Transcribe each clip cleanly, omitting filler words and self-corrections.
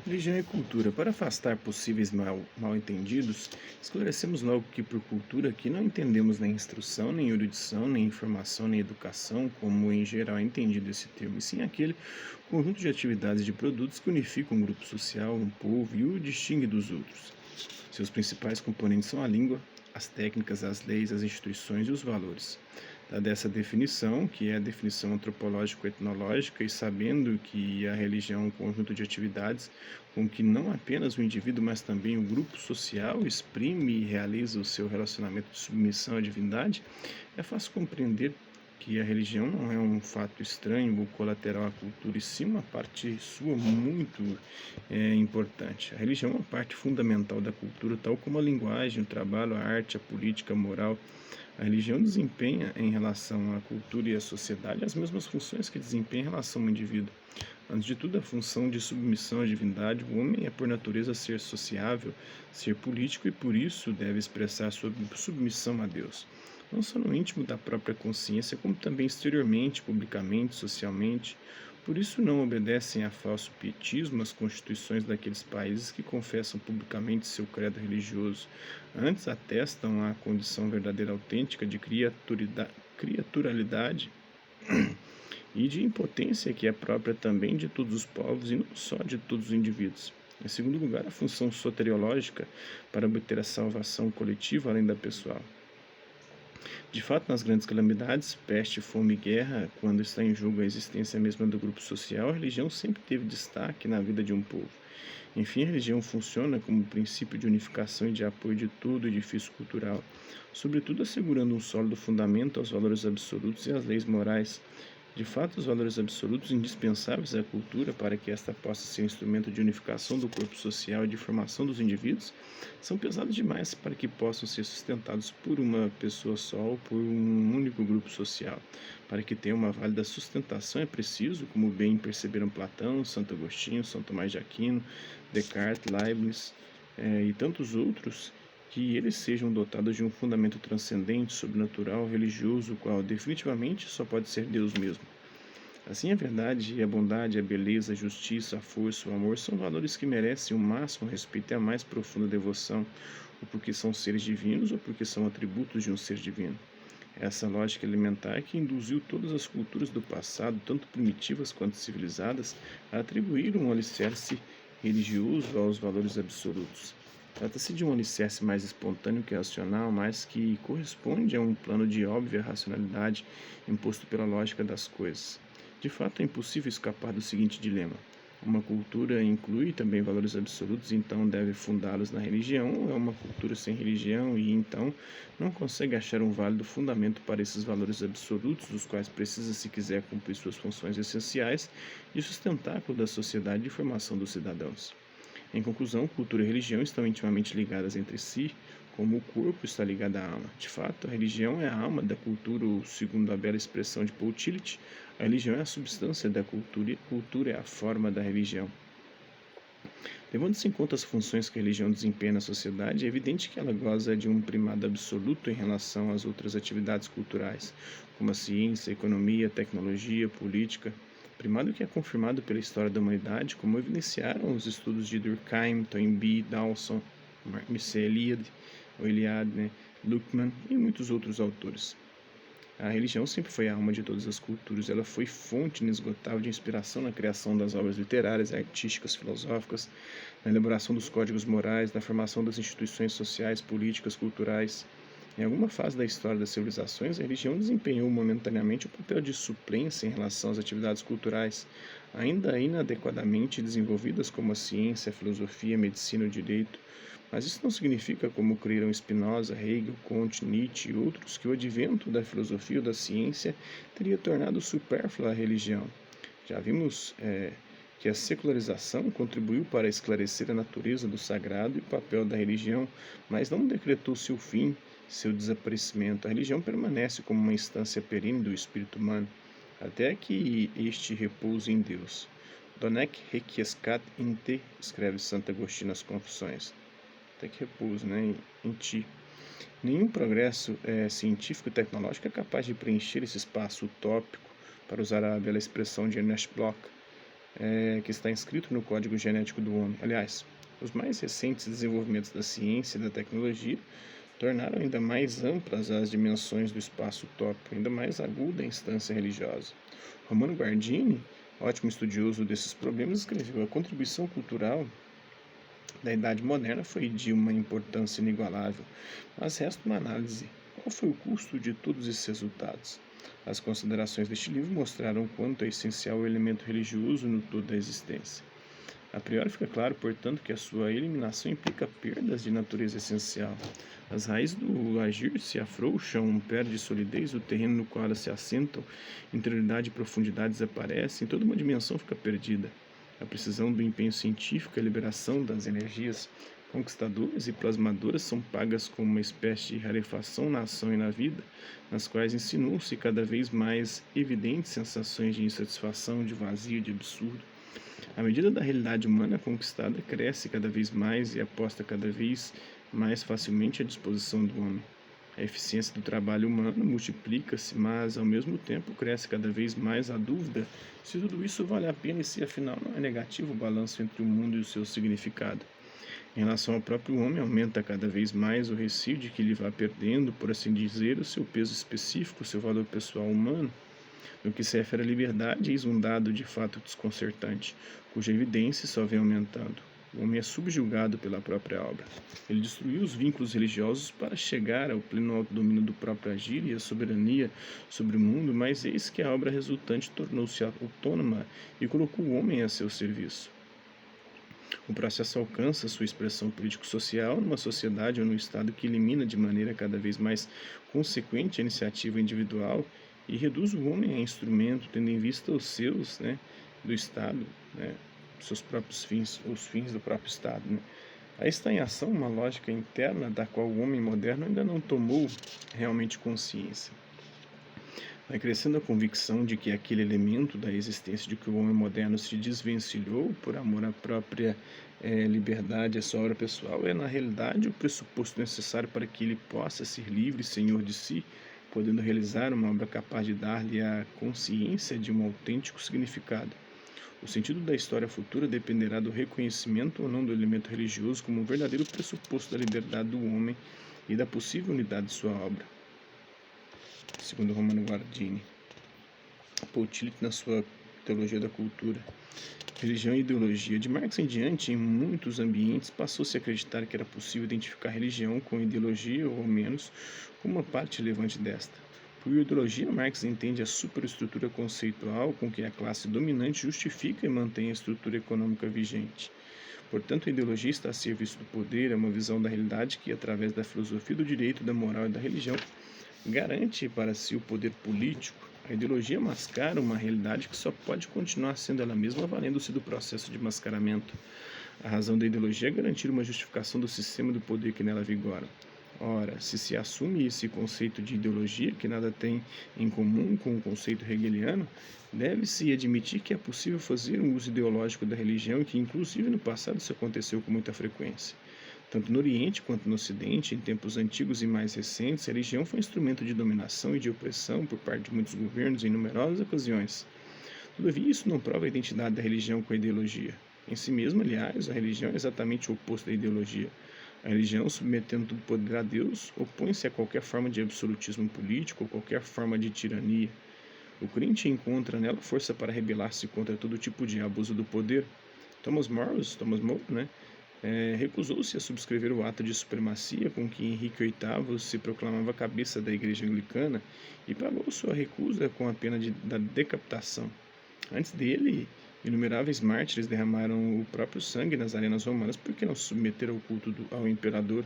Religião e cultura. Para afastar possíveis mal-entendidos, esclarecemos logo que por cultura aqui não entendemos nem instrução, nem erudição, nem informação, nem educação, como em geral é entendido esse termo, e sim aquele conjunto de atividades e de produtos que unificam um grupo social, um povo e o distingue dos outros. Seus principais componentes são a língua, as técnicas, as leis, as instituições e os valores. Dada essa definição, que é a definição antropológico-etnológica, e sabendo que a religião é um conjunto de atividades com que não apenas o indivíduo, mas também o grupo social exprime e realiza o seu relacionamento de submissão à divindade, é fácil compreender que a religião não é um fato estranho ou colateral à cultura, e sim uma parte sua muito importante. A religião é uma parte fundamental da cultura, tal como a linguagem, o trabalho, a arte, a política, a moral. A religião desempenha em relação à cultura e à sociedade as mesmas funções que desempenha em relação ao indivíduo. Antes de tudo, a função de submissão à divindade, o homem é por natureza ser sociável, ser político e por isso deve expressar sua submissão a Deus, não só no íntimo da própria consciência, como também exteriormente, publicamente, socialmente. Por isso não obedecem a falso pietismo às constituições daqueles países que confessam publicamente seu credo religioso. Antes atestam a condição verdadeira autêntica de criaturalidade e de impotência que é própria também de todos os povos e não só de todos os indivíduos. Em segundo lugar, a função soteriológica para obter a salvação coletiva além da pessoal. De fato, nas grandes calamidades, peste, fome e guerra, quando está em jogo a existência mesma do grupo social, a religião sempre teve destaque na vida de um povo. Enfim, a religião funciona como princípio de unificação e de apoio de todo o edifício cultural, sobretudo assegurando um sólido fundamento aos valores absolutos e às leis morais. De fato, os valores absolutos indispensáveis à cultura para que esta possa ser instrumento de unificação do corpo social e de formação dos indivíduos são pesados demais para que possam ser sustentados por uma pessoa só ou por um único grupo social. Para que tenha uma válida sustentação é preciso, como bem perceberam Platão, Santo Agostinho, São Tomás de Aquino, Descartes, Leibniz e tantos outros, que eles sejam dotados de um fundamento transcendente, sobrenatural, religioso, o qual definitivamente só pode ser Deus mesmo. Assim, a verdade, a bondade, a beleza, a justiça, a força, o amor são valores que merecem o máximo respeito e a mais profunda devoção, ou porque são seres divinos ou porque são atributos de um ser divino. Essa lógica elementar que induziu todas as culturas do passado, tanto primitivas quanto civilizadas, a atribuir um alicerce religioso aos valores absolutos. Trata-se de um alicerce mais espontâneo que racional, mas que corresponde a um plano de óbvia racionalidade imposto pela lógica das coisas. De fato, é impossível escapar do seguinte dilema: uma cultura inclui também valores absolutos, então deve fundá-los na religião, ou é uma cultura sem religião e então não consegue achar um válido fundamento para esses valores absolutos, dos quais precisa, se quiser cumprir suas funções essenciais, de sustentáculo da sociedade e formação dos cidadãos. Em conclusão, cultura e religião estão intimamente ligadas entre si, como o corpo está ligado à alma. De fato, a religião é a alma da cultura, ou, segundo a bela expressão de Paul Tillich, a religião é a substância da cultura e a cultura é a forma da religião. Levando-se em conta as funções que a religião desempenha na sociedade, é evidente que ela goza de um primado absoluto em relação às outras atividades culturais, como a ciência, a economia, a tecnologia, a política, primado que é confirmado pela história da humanidade, como evidenciaram os estudos de Durkheim, Toynbee, Dawson, Mircea Eliade, Luckmann e muitos outros autores. A religião sempre foi a alma de todas as culturas, ela foi fonte inesgotável de inspiração na criação das obras literárias, artísticas, filosóficas, na elaboração dos códigos morais, na formação das instituições sociais, políticas, culturais. Em alguma fase da história das civilizações, a religião desempenhou momentaneamente o papel de suplência em relação às atividades culturais, ainda inadequadamente desenvolvidas como a ciência, a filosofia, a medicina e o direito. Mas isso não significa, como creram Spinoza, Hegel, Kant, Nietzsche e outros, que o advento da filosofia ou da ciência teria tornado supérflua a religião. Já vimos que a secularização contribuiu para esclarecer a natureza do sagrado e o papel da religião, mas não decretou seu fim, seu desaparecimento. A religião permanece como uma instância perene do espírito humano, até que este repouse em Deus. Donec requiescat in te, escreve Santo Agostinho nas Confissões. Até que repouso, em ti. Nenhum progresso científico e tecnológico é capaz de preencher esse espaço utópico, para usar a bela expressão de Ernest Bloch. que está inscrito no código genético do homem. Aliás, os mais recentes desenvolvimentos da ciência e da tecnologia tornaram ainda mais amplas as dimensões do espaço utópico, ainda mais aguda a instância religiosa. Romano Guardini, ótimo estudioso desses problemas, escreveu: a contribuição cultural da Idade Moderna foi de uma importância inigualável, mas resta uma análise. Qual foi o custo de todos esses resultados? As considerações deste livro mostraram quanto é essencial o elemento religioso no todo da existência. A priori fica claro, portanto, que a sua eliminação implica perdas de natureza essencial. As raízes do agir se afrouxam, perde solidez, o terreno no qual elas se assentam, interioridade e profundidade desaparecem, toda uma dimensão fica perdida. A precisão do empenho científico e a liberação das energias conquistadoras e plasmadoras são pagas como uma espécie de rarefação na ação e na vida, nas quais insinuam-se cada vez mais evidentes sensações de insatisfação, de vazio, de absurdo. A medida da realidade humana conquistada cresce cada vez mais e aposta cada vez mais facilmente à disposição do homem. A eficiência do trabalho humano multiplica-se, mas ao mesmo tempo cresce cada vez mais a dúvida se tudo isso vale a pena e se afinal não é negativo o balanço entre o mundo e o seu significado. Em relação ao próprio homem, aumenta cada vez mais o receio de que ele vá perdendo, por assim dizer, o seu peso específico, o seu valor pessoal humano. No que se refere à liberdade, eis um dado de fato desconcertante, cuja evidência só vem aumentando. O homem é subjugado pela própria obra. Ele destruiu os vínculos religiosos para chegar ao pleno autodomínio do próprio agir e à soberania sobre o mundo, mas eis que a obra resultante tornou-se autônoma e colocou o homem a seu serviço. O processo alcança sua expressão político-social numa sociedade ou no Estado que elimina de maneira cada vez mais consequente a iniciativa individual e reduz o homem a instrumento, tendo em vista os seus, do Estado, seus próprios fins, os fins do próprio Estado. Aí está em ação uma lógica interna da qual o homem moderno ainda não tomou realmente consciência. Vai crescendo a convicção de que aquele elemento da existência de que o homem moderno se desvencilhou por amor à própria liberdade, à sua obra pessoal, é na realidade o pressuposto necessário para que ele possa ser livre, senhor de si, podendo realizar uma obra capaz de dar-lhe a consciência de um autêntico significado. O sentido da história futura dependerá do reconhecimento ou não do elemento religioso como um verdadeiro pressuposto da liberdade do homem e da possível unidade de sua obra. Segundo Romano Guardini, Paul Tillich na sua Teologia da Cultura. Religião e ideologia. De Marx em diante, em muitos ambientes, passou-se a acreditar que era possível identificar religião com ideologia, ou ao menos, como uma parte relevante desta. Por ideologia, Marx entende a superestrutura conceitual com que a classe dominante justifica e mantém a estrutura econômica vigente. Portanto, a ideologia está a serviço do poder, é uma visão da realidade que, através da filosofia do direito, da moral e da religião, garante para si o poder político. A ideologia mascara uma realidade que só pode continuar sendo ela mesma valendo-se do processo de mascaramento. A razão da ideologia é garantir uma justificação do sistema do poder que nela vigora. Ora, se assume esse conceito de ideologia, que nada tem em comum com o conceito hegeliano, deve-se admitir que é possível fazer um uso ideológico da religião e que, inclusive, no passado isso aconteceu com muita frequência. Tanto no Oriente quanto no Ocidente, em tempos antigos e mais recentes, a religião foi instrumento de dominação e de opressão por parte de muitos governos em numerosas ocasiões. Todavia, isso não prova a identidade da religião com a ideologia. Em si mesma, aliás, a religião é exatamente o oposto da ideologia. A religião, submetendo todo o poder a Deus, opõe-se a qualquer forma de absolutismo político ou qualquer forma de tirania. O crente encontra nela força para rebelar-se contra todo tipo de abuso do poder. Thomas More, recusou-se a subscrever o ato de supremacia com que Henrique VIII se proclamava cabeça da Igreja Anglicana e pagou sua recusa com a pena da decapitação. Antes dele, inumeráveis mártires derramaram o próprio sangue nas arenas romanas porque não se submeteram ao culto ao imperador.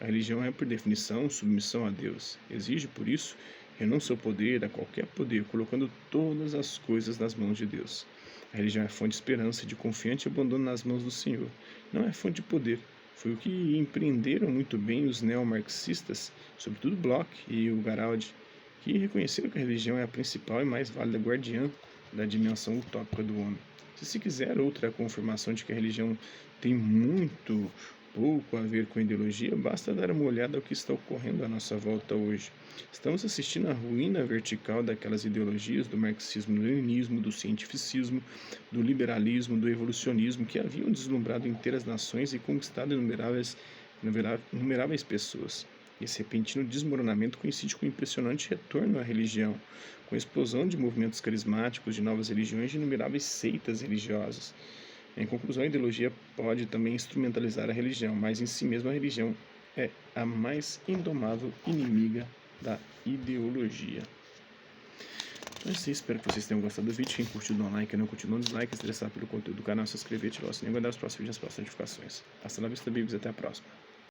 A religião é, por definição, submissão a Deus. Exige, por isso, renúncia ao poder, a qualquer poder, colocando todas as coisas nas mãos de Deus. A religião é fonte de esperança e de confiante abandono nas mãos do Senhor. Não é fonte de poder. Foi o que empreenderam muito bem os neomarxistas, sobretudo Bloch e o Garaldi, que reconheceram que a religião é a principal e mais válida guardiã da dimensão utópica do homem. Se quiser outra confirmação de que a religião tem muito pouco a ver com ideologia, basta dar uma olhada ao que está ocorrendo à nossa volta hoje. Estamos assistindo à ruína vertical daquelas ideologias do marxismo-leninismo, do cientificismo, do liberalismo, do evolucionismo, que haviam deslumbrado inteiras nações e conquistado inumeráveis pessoas. Esse repentino desmoronamento coincide com o impressionante retorno à religião, com a explosão de movimentos carismáticos, de novas religiões, de inumeráveis seitas religiosas. Em conclusão, a ideologia pode também instrumentalizar a religião, mas em si mesma a religião é a mais indomável inimiga da ideologia. Então é isso, espero que vocês tenham gostado do vídeo. Quem curtiu, dá um like, quem não curtiu, dá um dislike. Se interessar pelo conteúdo do canal, se inscrever, ativar o sininho e aguardar os próximos vídeos e as próximas notificações. Hasta la vista, amigos, e até a próxima.